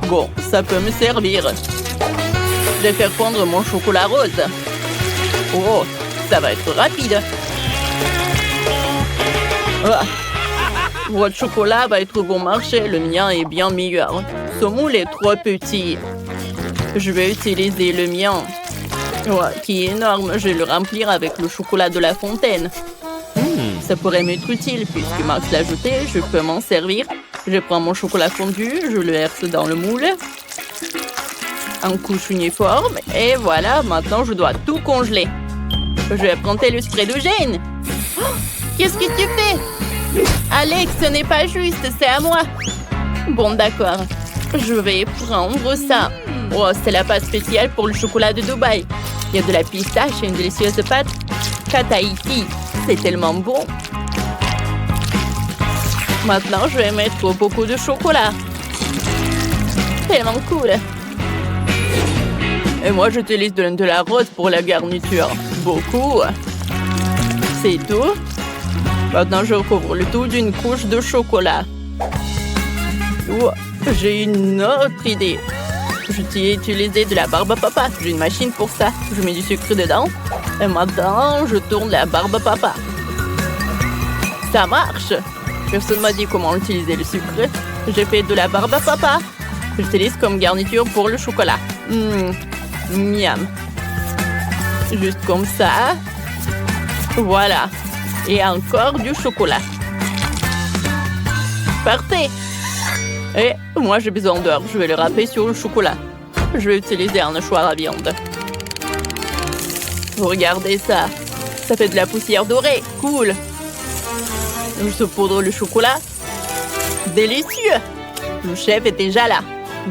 bon, ça peut me servir. Je vais faire fondre mon chocolat rose. Oh, ça va être rapide. Ah. Votre chocolat va être bon marché. Le mien est bien meilleur. Ce moule est trop petit. Je vais utiliser le mien, qui est énorme. Je vais le remplir avec le chocolat de la fontaine. Ça pourrait m'être utile puisque Max l'a ajouté. Je peux m'en servir. Je prends mon chocolat fondu. Je le verse dans le moule. En couche uniforme. Et voilà, maintenant je dois tout congeler. Je vais prendre le spray de Jane. Oh, qu'est-ce que tu fais? Alex, ce n'est pas juste, c'est à moi. Bon, d'accord. Je vais prendre ça. Oh, c'est la pâte spéciale pour le chocolat de Dubaï. Il y a de la pistache et une délicieuse pâte Tahiti. C'est tellement bon. Maintenant, je vais mettre beaucoup de chocolat. Tellement cool. Et moi, j'utilise de la rose pour la garniture. Beaucoup. C'est tout. Maintenant, je recouvre le tout d'une couche de chocolat. Oh, j'ai une autre idée. Je t'ai utilisé de la barbe à papa. J'ai une machine pour ça. Je mets du sucre dedans. Et maintenant, je tourne la barbe à papa. Ça marche. Personne m'a dit comment utiliser le sucre. J'ai fait de la barbe à papa. J'utilise comme garniture pour le chocolat. Miam. Juste comme ça. Voilà. Et encore du chocolat. Parfait. Et moi, j'ai besoin d'heures. Je vais le râper sur le chocolat. Je vais utiliser un hachoir à viande. Regardez ça. Ça fait de la poussière dorée. Cool. Je saupoudre le chocolat. Délicieux. Le chef est déjà là.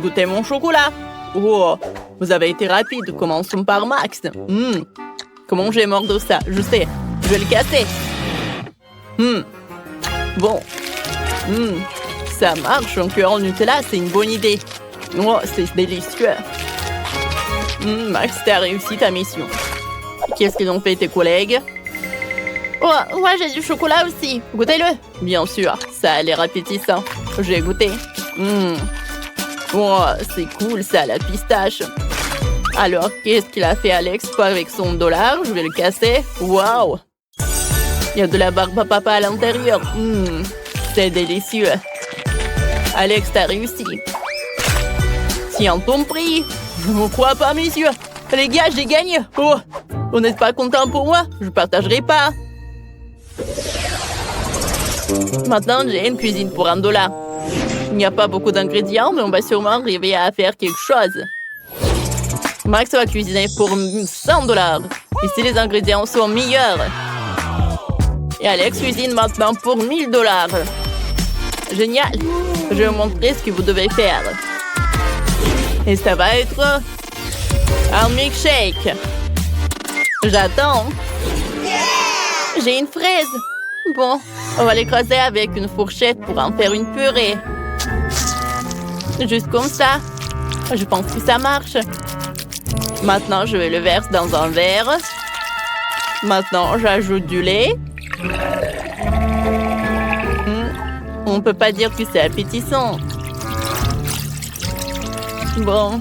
Goûtez mon chocolat. Oh, vous avez été rapide. Commençons par Max. Comment je vais mordre ça? Je sais. Je vais le casser. Bon. Ça marche, un cœur en Nutella, c'est une bonne idée. Oh, c'est délicieux. Max, t'as réussi ta mission. Qu'est-ce qu'ils ont fait tes collègues? Oh, moi j'ai du chocolat aussi. Goûtez-le. Bien sûr, ça a l'air appétissant. J'ai goûté. Oh, c'est cool ça, la pistache. Alors, qu'est-ce qu'il a fait Alex avec son dollar? Je vais le casser. Waouh! Il y a de la barbe à papa à l'intérieur. C'est délicieux. Alex, t'as réussi. Tiens ton prix. Je ne vous crois pas, messieurs. Les gars, j'ai gagné. Oh, vous n'êtes pas content pour moi? Je partagerai pas. Maintenant, j'ai une cuisine pour $1. Il n'y a pas beaucoup d'ingrédients, mais on va sûrement arriver à faire quelque chose. Max va cuisiner pour $100. Ici, les ingrédients sont meilleurs. Et Alex cuisine maintenant pour $1000. Génial. Je vais vous montrer ce que vous devez faire. Et ça va être un milkshake. J'attends. J'ai une fraise. Bon, on va l'écraser avec une fourchette pour en faire une purée. Juste comme ça. Je pense que ça marche. Maintenant, je vais le verser dans un verre. Maintenant, j'ajoute du lait. On ne peut pas dire que c'est appétissant. Bon.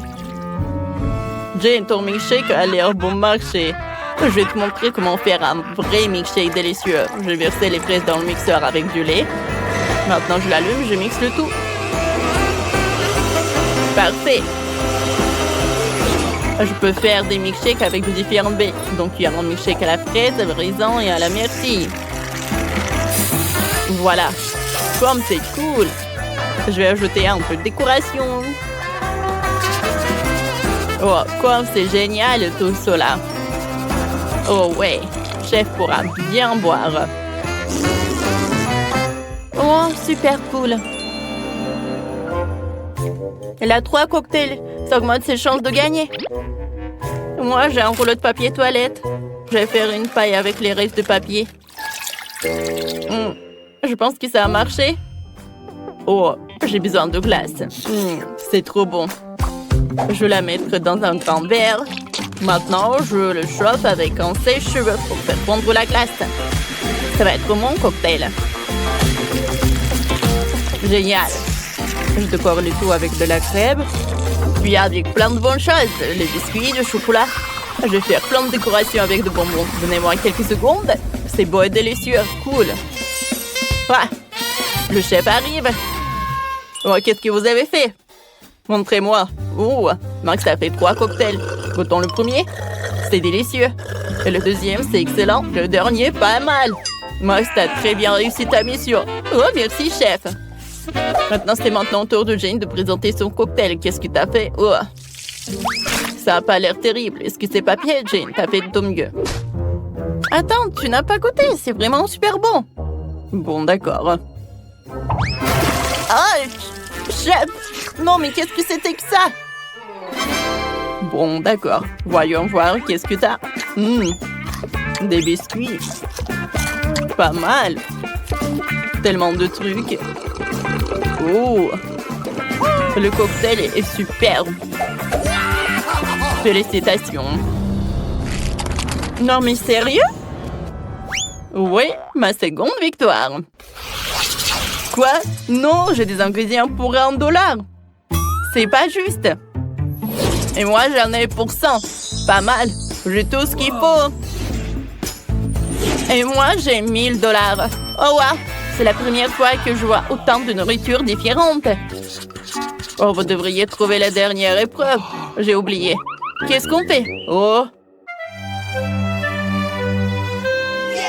Jane, ton milkshake a l'air bon marché. Je vais te montrer comment faire un vrai milkshake délicieux. Je vais verser les fraises dans le mixeur avec du lait. Maintenant, je l'allume, je mixe le tout. Parfait. Je peux faire des milkshakes avec de différents baies. Donc, il y a un milkshake à la fraise, à la raisin et à la myrtille. Voilà. Comme c'est cool. Je vais ajouter un peu de décoration. Oh, comme c'est génial tout cela. Oh ouais, chef pourra bien boire. Oh, super cool. Elle a 3 cocktails. Ça augmente ses chances de gagner. Moi, j'ai un rouleau de papier toilette. Je vais faire une paille avec les restes de papier. Je pense que ça a marché. Oh, j'ai besoin de glace. C'est trop bon. Je vais la mettre dans un grand verre. Maintenant, je le chauffe avec un sèche-cheveux pour faire fondre la glace. Ça va être mon cocktail. Génial. Je décore le tout avec de la crème. Puis avec plein de bonnes choses. Les biscuits, le chocolat. Je vais faire plein de décorations avec de bonbons. Donnez-moi quelques secondes. C'est beau et délicieux. Cool. Ah, le chef arrive. Oh, qu'est-ce que vous avez fait? Montrez-moi. Oh, Max a fait 3 cocktails. Goûtons le premier. C'est délicieux. Et le deuxième, c'est excellent. Le dernier, pas mal. Max, t'as très bien réussi ta mission. Oh, merci, chef. Maintenant, c'est maintenant au tour de Jane de présenter son cocktail. Qu'est-ce que t'as fait? Oh. Ça a pas l'air terrible. Est-ce que c'est papier, Jane? T'as fait de ton mieux. Attends, tu n'as pas goûté. C'est vraiment super bon. Bon, d'accord. Ah, chef! Non, mais qu'est-ce que c'était que ça? Bon, d'accord. Voyons voir, qu'est-ce que t'as? Des biscuits. Pas mal. Tellement de trucs. Oh! Le cocktail est superbe. Félicitations. Non, mais sérieux? Oui, ma seconde victoire. Quoi? Non, j'ai des ingrédients pour $1. C'est pas juste. Et moi, j'en ai pour 100. Pas mal. J'ai tout ce qu'il faut. Et moi, j'ai $1000. Oh, wow. C'est la première fois que je vois autant de nourriture différente. Oh, vous devriez trouver la dernière épreuve. J'ai oublié. Qu'est-ce qu'on fait? Oh.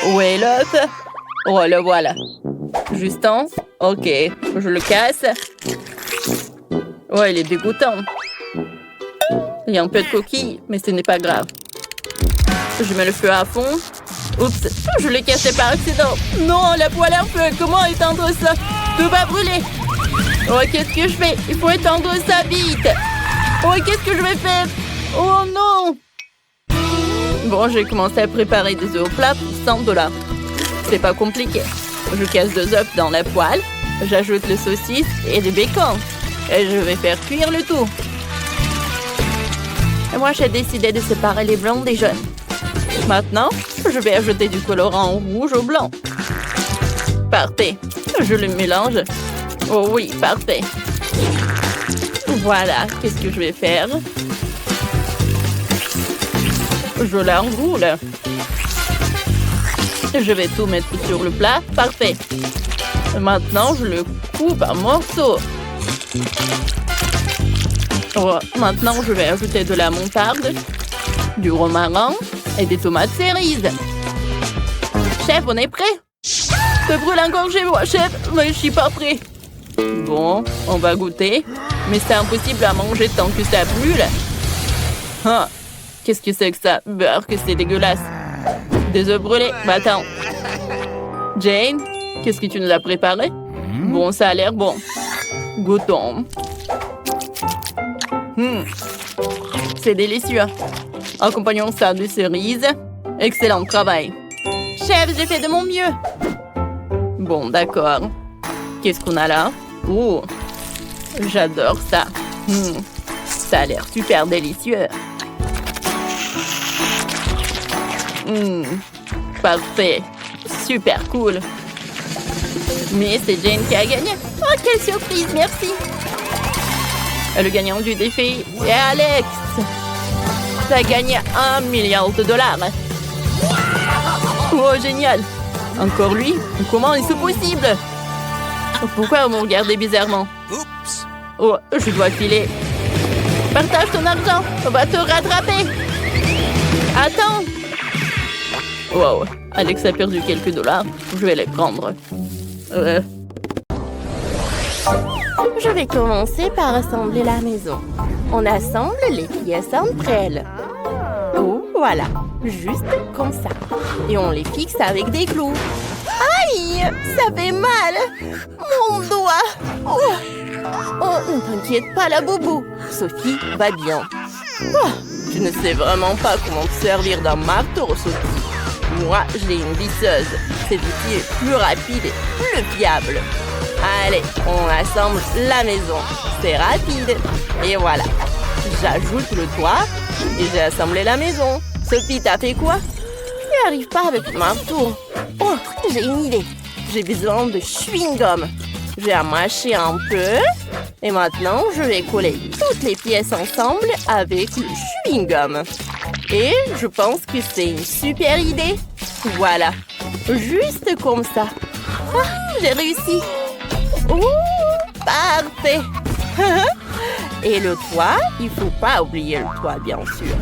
Où est l'œuf? Oh, le voilà. Justin? Ok, je le casse. Oh, il est dégoûtant. Il y a un peu de coquille, mais ce n'est pas grave. Je mets le feu à fond. Oups, je l'ai cassé par accident. Non, la poêle est en feu. Comment éteindre ça? Tout va brûler. Oh, qu'est-ce que je fais? Il faut éteindre ça vite. Oh, qu'est-ce que je vais faire? Oh non! Bon, j'ai commencé à préparer des œufs au plat pour $100. C'est pas compliqué. Je casse 2 œufs dans la poêle. J'ajoute le saucisse et le bacon. Et je vais faire cuire le tout. Et moi, j'ai décidé de séparer les blancs des jaunes. Maintenant, je vais ajouter du colorant rouge au blanc. Parfait. Je le mélange. Oh oui, parfait. Voilà, qu'est-ce que je vais faire? Je l'enroule. Je vais tout mettre sur le plat. Parfait. Maintenant, je le coupe en morceaux. Oh, maintenant, je vais ajouter de la moutarde, du romarin et des tomates cerises. Chef, on est prêt? Ça brûle encore chez moi, chef, mais je suis pas prêt. Bon, on va goûter, mais c'est impossible à manger tant que ça brûle. Ah, qu'est-ce que c'est que ça? Beurre, que c'est dégueulasse. Des œufs brûlés, bah attends. Jane, qu'est-ce que tu nous as préparé? Bon, ça a l'air bon. Goûtons. C'est délicieux. Accompagnons ça de cerises. Excellent travail. Chef, j'ai fait de mon mieux. Bon, d'accord. Qu'est-ce qu'on a là? Oh, j'adore ça. Ça a l'air super délicieux. Parfait. Super cool. Mais c'est Jane qui a gagné. Oh, quelle surprise, merci. Le gagnant du défi est Alex. Ça a gagné $1 milliard. Oh, génial. Encore lui? Comment est-ce possible? Pourquoi vous me regardez bizarrement? Oups. Oh, je dois filer. Partage ton argent. On va te rattraper. Attends. Wow, Alex a perdu quelques dollars. Je vais les prendre. Je vais commencer par assembler la maison. On assemble les pièces entre elles. Oh, voilà. Juste comme ça. Et on les fixe avec des clous. Aïe! Ça fait mal! Mon doigt! Oh, ne t'inquiète pas, la boubou. Sophie va bien. Oh, je ne sais vraiment pas comment te servir d'un marteau, Sophie. Moi, j'ai une visseuse. Cette outil est plus rapide et plus fiable. Allez, on assemble la maison. C'est rapide. Et voilà. J'ajoute le toit et j'ai assemblé la maison. Sophie, t'as fait quoi? Je n'y arrive pas avec le marteau. Oh, j'ai une idée. J'ai besoin de chewing-gum. J'ai à mâcher un peu. Et maintenant, je vais coller toutes les pièces ensemble avec le chewing-gum. Et je pense que c'est une super idée. Voilà. Juste comme ça. Ah, j'ai réussi. Oh, parfait. Et le toit, il faut pas oublier le toit, bien sûr.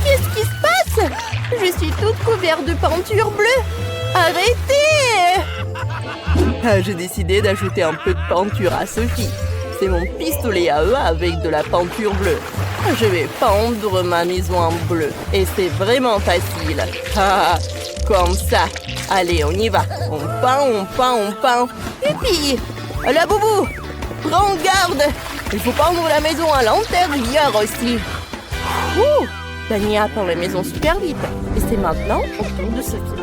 Qu'est-ce qui se passe? Je suis toute couverte de peinture bleue. Arrêtez! J'ai décidé d'ajouter un peu de peinture à Sophie. C'est mon pistolet à eux avec de la peinture bleue. Je vais peindre ma maison en bleu. Et c'est vraiment facile. Comme ça. Allez, on y va. On peint, on peint, on peint. Et puis, la boubou, prends garde. Il faut peindre la maison à l'intérieur aussi. Ouh, Dani a peint la maison super vite. Et c'est maintenant au tour de Sophie.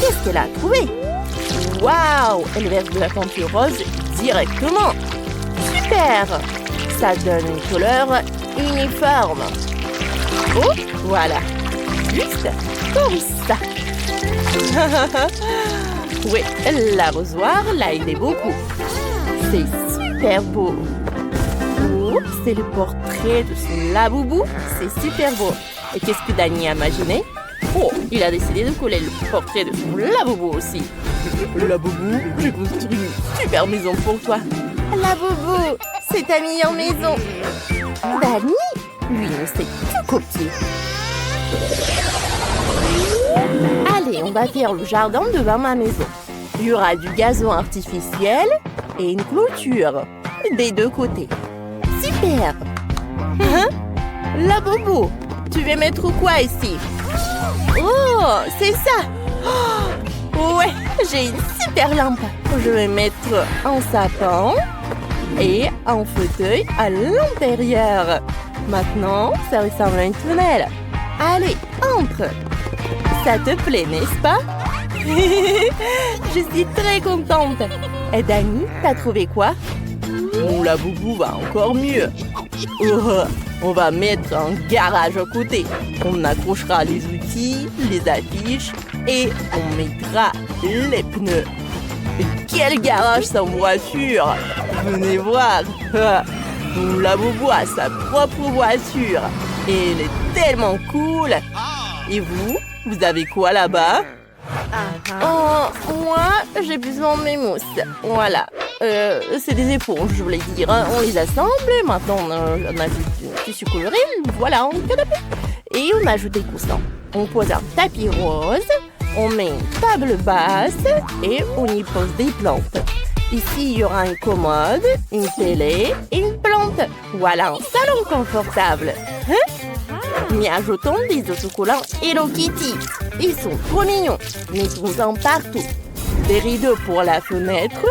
Qu'est-ce qu'elle a trouvé? Waouh, elle verse de la peinture rose directement. Super. Ça donne une couleur uniforme. Oh, voilà. Juste comme ça. Oui, l'arrosoir l'a aidé beaucoup. C'est super beau. Oh, c'est le portrait de son laboubou. C'est super beau. Et qu'est-ce que Dani a imaginé? Oh, il a décidé de coller le portrait de son laboubou aussi. Laboubou, j'ai construit une super maison pour toi. Laboubou, c'est ta meilleure maison. Dani, lui, ne sait que copier. Allez, on va faire le jardin devant ma maison. Il y aura du gazon artificiel et une clôture des deux côtés. Super! Laboubou, tu veux mettre quoi ici? Oh, c'est ça! Oh, ouais, j'ai une super lampe. Je vais mettre un sapin et un fauteuil à l'intérieur. Maintenant, ça ressemble à une tunnel. Allez, entre! Ça te plaît, n'est-ce pas? Je suis très contente. Et Dani, t'as trouvé quoi? Mon laboubou va encore mieux. Oh, on va mettre un garage à côté. On accrochera les outils, les affiches et on mettra les pneus. Quel garage sans voiture! Venez voir. Mon laboubou a sa propre voiture. Et elle est tellement cool. Et vous avez quoi là-bas? Oh, moi, j'ai besoin de mes mousses. Voilà. c'est des éponges, je voulais dire. Hein. On les assemble, maintenant on ajoute du tissu coloré, voilà, on canapé. Et on ajoute des coussins. On pose un tapis rose, on met une table basse et on y pose des plantes. Ici, il y aura une commode, une télé et une plante. Voilà un salon confortable. Hein? Mais ajoutons des autocollants Hello Kitty. Ils sont trop mignons. Mettons-en partout. Des rideaux pour la fenêtre,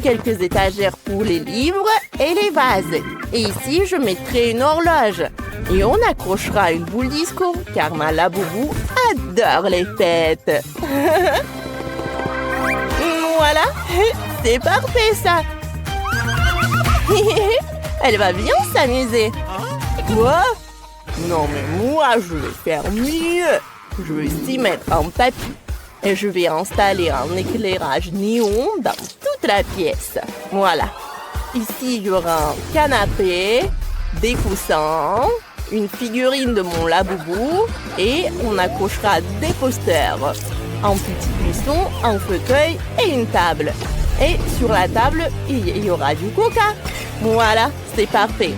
quelques étagères pour les livres et les vases. Et ici, je mettrai une horloge. Et on accrochera une boule disco, car ma laboubou adore les fêtes. Voilà, c'est parfait ça. Elle va bien s'amuser. Quoi? Non mais moi, je vais faire mieux. Je vais aussi mettre un tapis. Et je vais installer un éclairage néon dans toute la pièce. Voilà. Ici, il y aura un canapé, des coussins, une figurine de mon laboubou et on accrochera des posters. Un petit buisson, un fauteuil et une table. Et sur la table, il y aura du coca. Voilà, c'est parfait.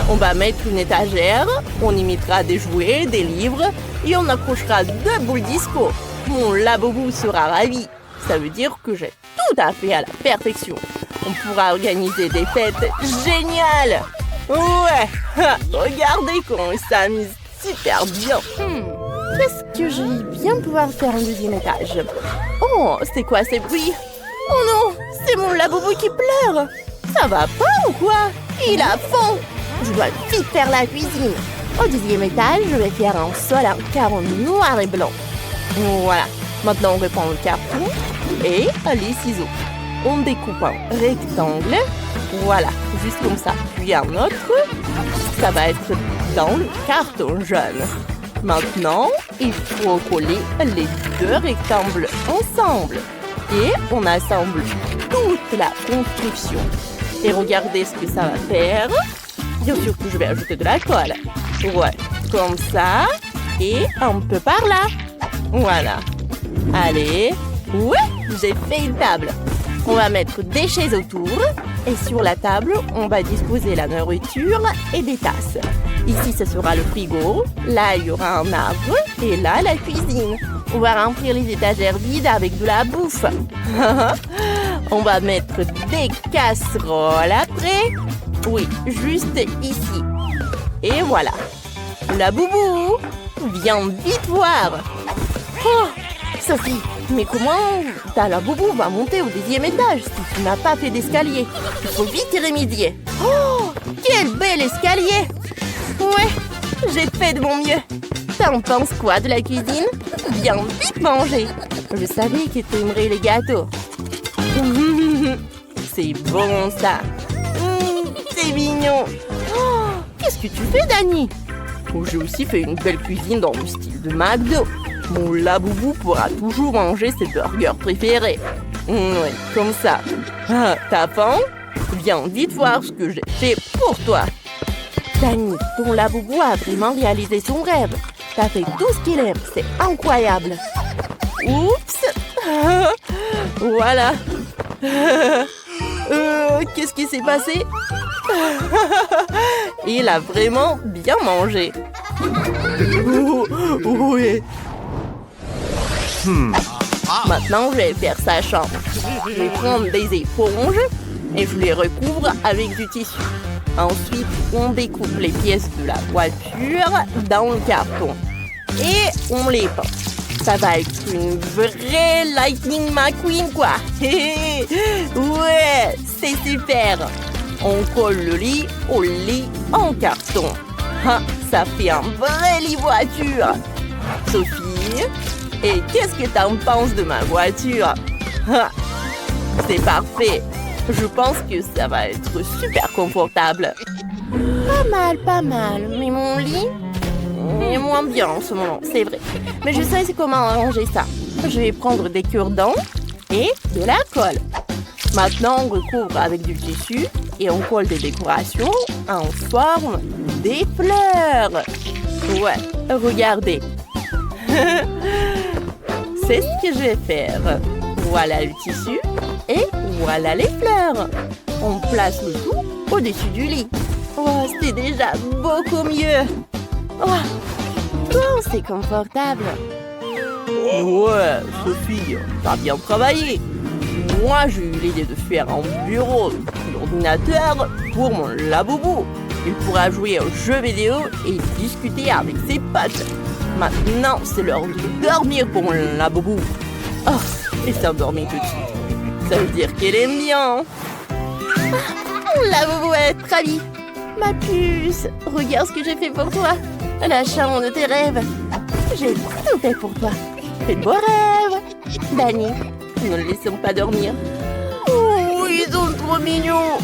On va mettre une étagère, on y mettra des jouets, des livres et on accrochera 2 boules disco. Mon laboubou sera ravi. Ça veut dire que j'ai tout à fait à la perfection. On pourra organiser des fêtes géniales. Ouais, regardez comment il s'amuse super bien. Qu'est-ce que je vais bien pouvoir faire au 2e étage? Oh, c'est quoi ces bruits? Oh non, c'est mon laboubou qui pleure. Ça va pas ou quoi? Il a faim. Je dois vite faire la cuisine. Au 2e étage, je vais faire un sol en carreau noir et blanc. Voilà. Maintenant, on reprend le carton et les ciseaux. On découpe un rectangle. Voilà, juste comme ça. Puis un autre. Ça va être dans le carton jaune. Maintenant, il faut coller les 2 rectangles ensemble. Et on assemble toute la construction. Et regardez ce que ça va faire. Bien sûr que je vais ajouter de la colle. Ouais, comme ça. Et un peu par là. Voilà. Allez. Ouais, j'ai fait une table. On va mettre des chaises autour. Et sur la table, on va disposer la nourriture et des tasses. Ici, ce sera le frigo. Là, il y aura un arbre. Et là, la cuisine. On va remplir les étagères vides avec de la bouffe. On va mettre des casseroles après. Oui, juste ici. Et voilà. Laboubou, viens vite voir. Oh, Sophie, mais comment ta laboubou va monter au 2e étage si tu n'as pas fait d'escalier? Il faut vite y remédier. Oh, quel bel escalier! Ouais, j'ai fait de mon mieux. T'en penses quoi de la cuisine? Viens vite manger. Je savais que tu aimerais les gâteaux. C'est bon ça. C'est mignon. Oh, qu'est-ce que tu fais, Dani? Oh, j'ai aussi fait une belle cuisine dans le style de McDo. Mon laboubou pourra toujours manger ses burgers préférés. Oui, comme ça. Ah, t'as faim? Viens vite voir ce que j'ai fait pour toi. Dani, ton laboubou a vraiment réalisé son rêve. T'as fait tout ce qu'il aime. C'est incroyable. Oups. Voilà. Qu'est-ce qui s'est passé? Il a vraiment bien mangé. Oui. Maintenant, je vais faire sa chambre. Je vais prendre des éponges et je les recouvre avec du tissu. Ensuite, on découpe les pièces de la voiture dans le carton. Et on les peint. Ça va être une vraie Lightning McQueen, quoi. Ouais, c'est super. On colle le lit au lit en carton. Ah, ça fait un vrai lit voiture. Sophie, et qu'est-ce que t'en penses de ma voiture? Ah, c'est parfait. Je pense que ça va être super confortable. Pas mal. Mais mon lit est moins bien en ce moment, c'est vrai. Mais je sais comment arranger ça. Je vais prendre des cure-dents et de la colle. Maintenant, on recouvre avec du tissu et on colle des décorations en forme des fleurs. Ouais, regardez. C'est ce que je vais faire. Voilà le tissu et voilà les fleurs. On place le tout au-dessus du lit. Oh, c'est déjà beaucoup mieux. Oh, c'est confortable. Ouais, Sophie, t'as bien travaillé. Moi, j'ai eu l'idée de faire un bureau d'ordinateur pour mon laboubou. Il pourra jouer aux jeux vidéo et discuter avec ses potes. Maintenant, c'est l'heure de dormir pour mon laboubou. Oh, elle s'est endormie tout de suite. Ça veut dire qu'elle aime bien. Mon laboubou est très ravie. Ma puce, regarde ce que j'ai fait pour toi. La chambre de tes rêves. J'ai tout fait pour toi. Fais de beaux rêves. Danny, ne le laissons pas dormir. Oh, ils sont trop mignons.